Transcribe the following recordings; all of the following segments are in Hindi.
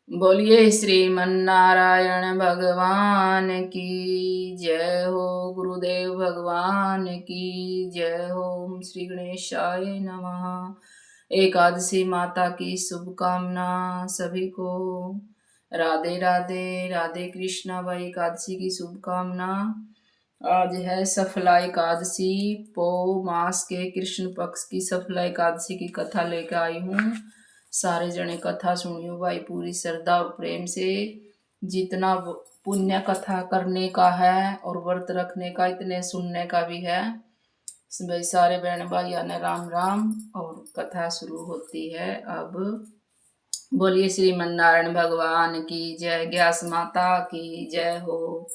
बोलिए श्रीमन्नारायण भगवान की जय हो। गुरुदेव भगवान की जय हो। ओम श्री गणेशाय नमः। एकादशी माता की शुभकामना सभी को। राधे राधे। राधे कृष्णा। भाई एकादशी की शुभकामना। आज है सफला एकादशी। पौ मास के कृष्ण पक्ष की सफला एकादशी की कथा लेकर आई हूँ। सारे जने कथा सुनियो भाई पूरी श्रद्धा और प्रेम से। जितना पुण्य कथा करने का है और व्रत रखने का इतने सुनने का भी है। भाई सारे बहन भाइयों ने राम राम। और कथा शुरू होती है अब। बोलिए श्रीमन्नारायण भगवान की जय। ग्यास माता की जय हो।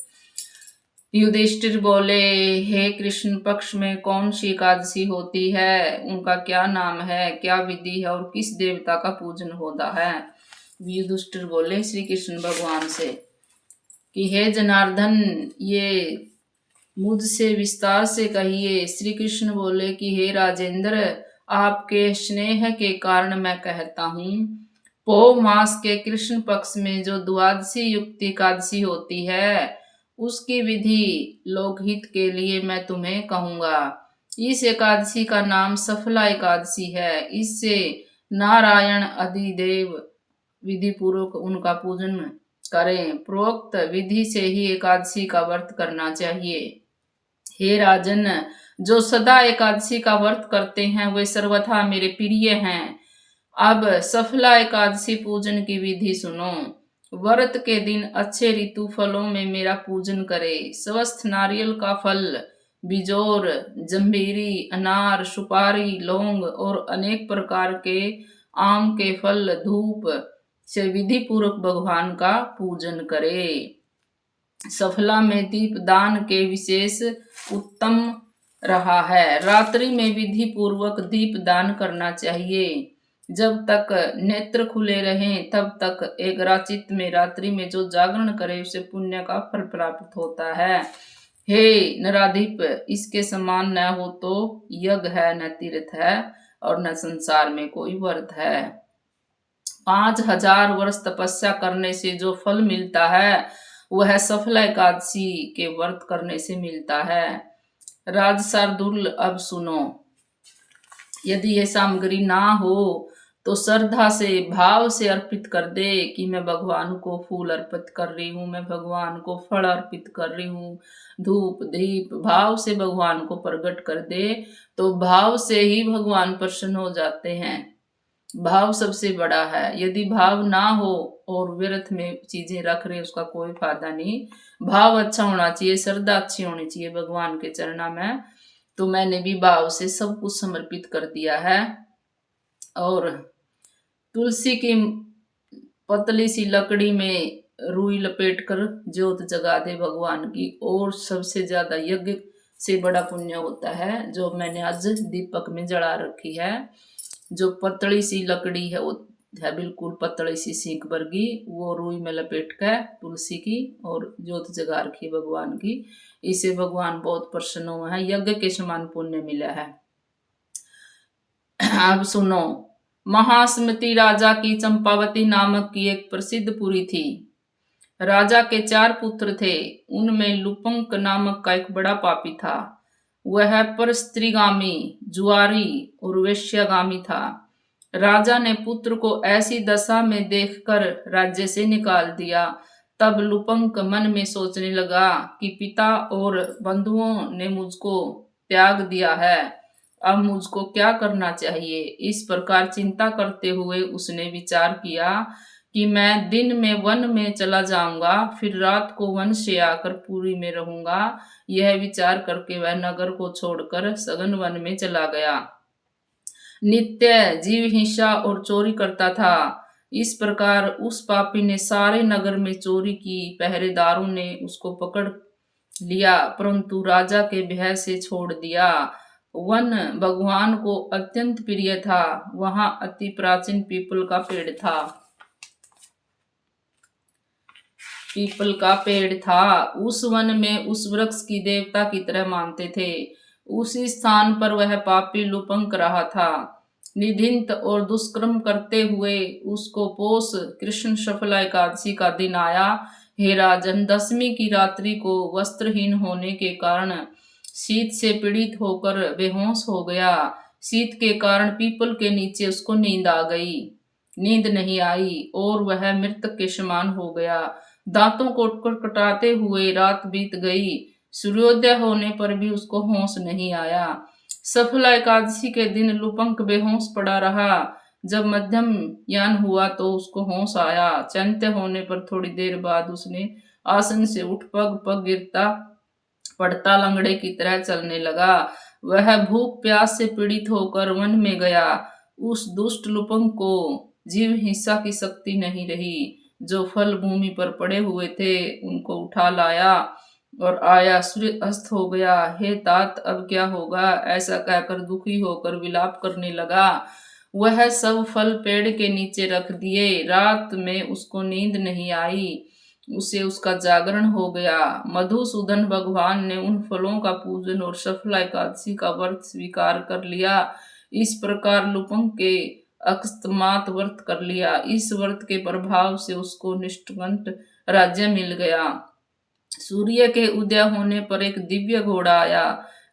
युधिष्ठिर बोले, हे कृष्ण पक्ष में कौन सी एकादशी होती है, उनका क्या नाम है, क्या विधि है और किस देवता का पूजन होता है। युधिष्ठिर बोले श्री कृष्ण भगवान से कि हे जनार्दन, ये मुझसे विस्तार से कहिए। श्री कृष्ण बोले कि हे राजेंद्र, आपके स्नेह के कारण मैं कहता हूँ। पौ मास के कृष्ण पक्ष में जो द्वादशी युक्त एकादशी होती है, उसकी विधि लोकहित के लिए मैं तुम्हें कहूंगा। इस एकादशी का नाम सफला एकादशी है। इससे नारायण अधिदेव विधि पूर्वक उनका पूजन करें। प्रोक्त विधि से ही एकादशी का व्रत करना चाहिए। हे राजन, जो सदा एकादशी का व्रत करते हैं वे सर्वथा मेरे प्रिय हैं। अब सफला एकादशी पूजन की विधि सुनो। व्रत के दिन अच्छे ऋतु फलों में मेरा पूजन करे। स्वस्थ नारियल का फल, बिजोर, जम्बीरी, अनार, सुपारी, लौंग और अनेक प्रकार के आम के फल धूप से विधि पूर्वक भगवान का पूजन करे। सफला में दीप दान के विशेष उत्तम रहा है। रात्रि में विधि पूर्वक दीप दान करना चाहिए। जब तक नेत्र खुले रहें तब तक एकाग्रचित्त में रात्रि में जो जागरण करे उसे पुण्य का फल प्राप्त होता है। हे नराधिप, इसके समान न हो तो यज्ञ है, न तीर्थ है और न संसार में कोई व्रत है। 5000 वर्ष तपस्या करने से जो फल मिलता है वह सफला एकादशी के व्रत करने से मिलता है। राजशार्दूल, अब सुनो। यदि ये सामग्री ना हो तो श्रद्धा से भाव से अर्पित कर दे कि मैं भगवान को फूल अर्पित कर रही हूँ, मैं भगवान को फल अर्पित कर रही हूँ। धूप दीप भाव से भगवान को प्रकट कर दे तो भाव से ही भगवान प्रसन्न हो जाते हैं। भाव सबसे बड़ा है। यदि भाव ना हो और व्यर्थ में चीजें रख रहे उसका कोई फायदा नहीं। भाव अच्छा होना चाहिए, श्रद्धा अच्छी होनी चाहिए भगवान के चरणों में। तो मैंने भी भाव से सब कुछ समर्पित कर दिया है। और तुलसी की पतली सी लकड़ी में रुई लपेट कर ज्योत जगा दे भगवान की। और सबसे ज्यादा यज्ञ से बड़ा पुण्य होता है जो मैंने आज दीपक में जला रखी है। जो पतली सी लकड़ी है वो है बिल्कुल पतली सी सीख वर्गी, वो रुई में लपेट कर तुलसी की और ज्योत जगा रखी भगवान की। इसे भगवान बहुत प्रसन्न हुए हैं। यज्ञ के समान पुण्य मिला है। अब सुनो। महासमति राजा की चंपावती नामक की एक प्रसिद्ध पुरी थी। राजा के 4 पुत्र थे। उनमें लुपंक नामक का एक बड़ा पापी था। वह परस्त्रीगामी, जुआरी और वेश्यागामी था। राजा ने पुत्र को ऐसी दशा में देखकर राज्य से निकाल दिया। तब लुपंक मन में सोचने लगा कि पिता और बंधुओं ने मुझको त्याग दिया है, अब मुझको क्या करना चाहिए। इस प्रकार चिंता करते हुए उसने विचार किया कि मैं दिन में वन में चला जाऊंगा, फिर रात को वन से आकर पुरी में रहूंगा। यह विचार करके वह नगर को छोड़कर सघन वन में चला गया। नित्य जीव हिंसा और चोरी करता था। इस प्रकार उस पापी ने सारे नगर में चोरी की। पहरेदारों ने उसको पकड़ लिया परंतु राजा के भय से छोड़ दिया। वन भगवान को अत्यंत प्रिय था। वहां अति प्राचीन पीपल का पेड़ था। उस वन में उस वृक्ष की देवता की तरह मानते थे। उसी स्थान पर वह पापी लुपंक रहा था। निधिन्त और दुष्कर्म करते हुए उसको पोष कृष्ण शुक्ला एकादशी का दिन आया। हे राजन, दशमी की रात्रि को वस्त्रहीन होने के कारण शीत से पीड़ित होकर बेहोश हो गया। शीत के कारण पीपल के नीचे उसको नींद आ गई, नींद नहीं आई और वह मृतक के समान हो गया। दांतों को कटकटाते हुए रात बीत गई। सूर्योदय होने पर भी उसको होश नहीं आया। सफला एकादशी के दिन लुपंक बेहोश पड़ा रहा। जब मध्यम यान हुआ तो उसको होश आया। चैत्य होने पर थोड़ी देर बाद उसने आसन से उठ पग पग गिरता पड़ता लंगड़े की तरह चलने लगा। वह भूख प्यास से पीड़ित होकर वन में गया। उस दुष्ट लुपंक को जीव हिंसा की शक्ति नहीं रही। जो फल भूमि पर पड़े हुए थे उनको उठा लाया और आया। सूर्य अस्त हो गया। हे तात, अब क्या होगा, ऐसा कहकर दुखी होकर विलाप करने लगा। वह सब फल पेड़ के नीचे रख दिए। रात में उसको नींद नहीं आई, उसे उसका जागरण हो गया। मधुसूदन भगवान ने उन फलों का पूजन और सफला एकादशी का व्रत स्वीकार कर लिया। इस प्रकार लुपंक के अकस्मात व्रत कर लिया। इस व्रत के प्रभाव से उसको निष्कंठ राज्य मिल गया। सूर्य के उदय होने पर एक दिव्य घोड़ा आया।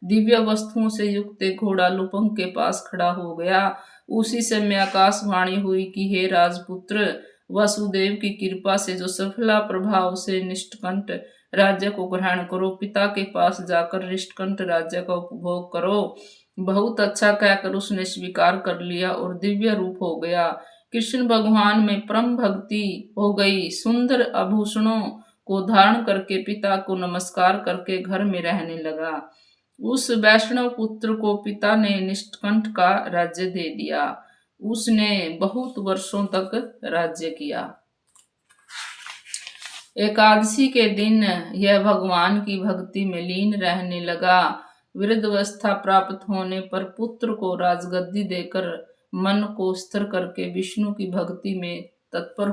दिव्य वस्तुओं से युक्त एक घोड़ा लुपंक के पास खड़ा हो गया। उसी समय आकाशवाणी हुई कि हे राजपुत्र, वसुदेव की कृपा से जो सफला प्रभाव से निष्कंठ राज्य को ग्रहण करो, पिता के पास जाकर निष्कंठ राज्य का उपभोग करो। बहुत अच्छा कहकर उसने स्वीकार कर लिया और दिव्य रूप हो गया। कृष्ण भगवान में परम भक्ति हो गई। सुंदर आभूषणों को धारण करके पिता को नमस्कार करके घर में रहने लगा। उस वैष्णव पुत्र को पिता ने निष्कंठ का राज्य दे दिया। उसने बहुत वर्षों तक राज्य किया। एकादशी के दिन यह भगवान की भक्ति में लीन रहने लगा। वृद्धावस्था प्राप्त होने पर पुत्र को राजगद्दी देकर मन को स्थिर करके विष्णु की भक्ति में तत्पर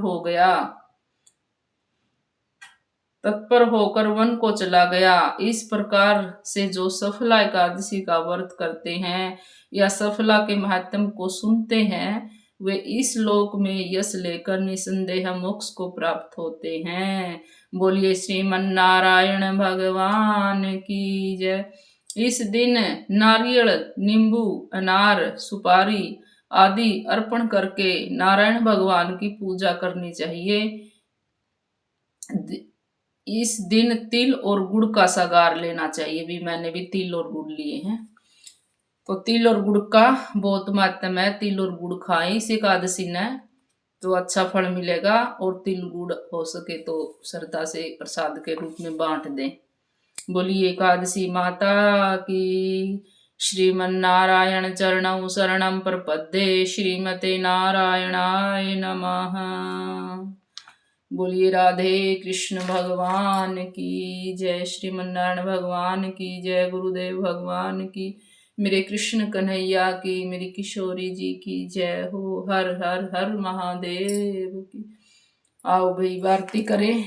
होकर वन को चला गया। इस प्रकार से जो सफला एकादशी का व्रत करते हैं या सफला के महात्म को सुनते हैं, वे इस लोक में यश लेकर निसंदेह मोक्ष को प्राप्त होते हैं। बोलिए श्रीमन नारायण भगवान की जय। इस दिन नारियल, नींबू, अनार, सुपारी आदि अर्पण करके नारायण भगवान की पूजा करनी चाहिए। इस दिन तिल और गुड़ का सागार लेना चाहिए। भी मैंने भी तिल और गुड़ लिए हैं, तो तिल और गुड़ का बहुत महत्व है। तिल और गुड़ खाएं इस एकादशी ने तो अच्छा फल मिलेगा। और तिल गुड़ हो सके तो श्रद्धा से प्रसाद के रूप में बांट दें। बोलिए एकादशी माता की। श्रीमन नारायण चरणौ शरणं प्रपद्ये, श्रीमते नारायणाय नमः। बोलिए राधे कृष्ण भगवान की जय, श्रीमन नारायण भगवान की जय, गुरुदेव भगवान की, मेरे कृष्ण कन्हैया की, मेरी किशोरी जी की जय हो। हर हर हर महादेव की। आओ भाई आरती करें।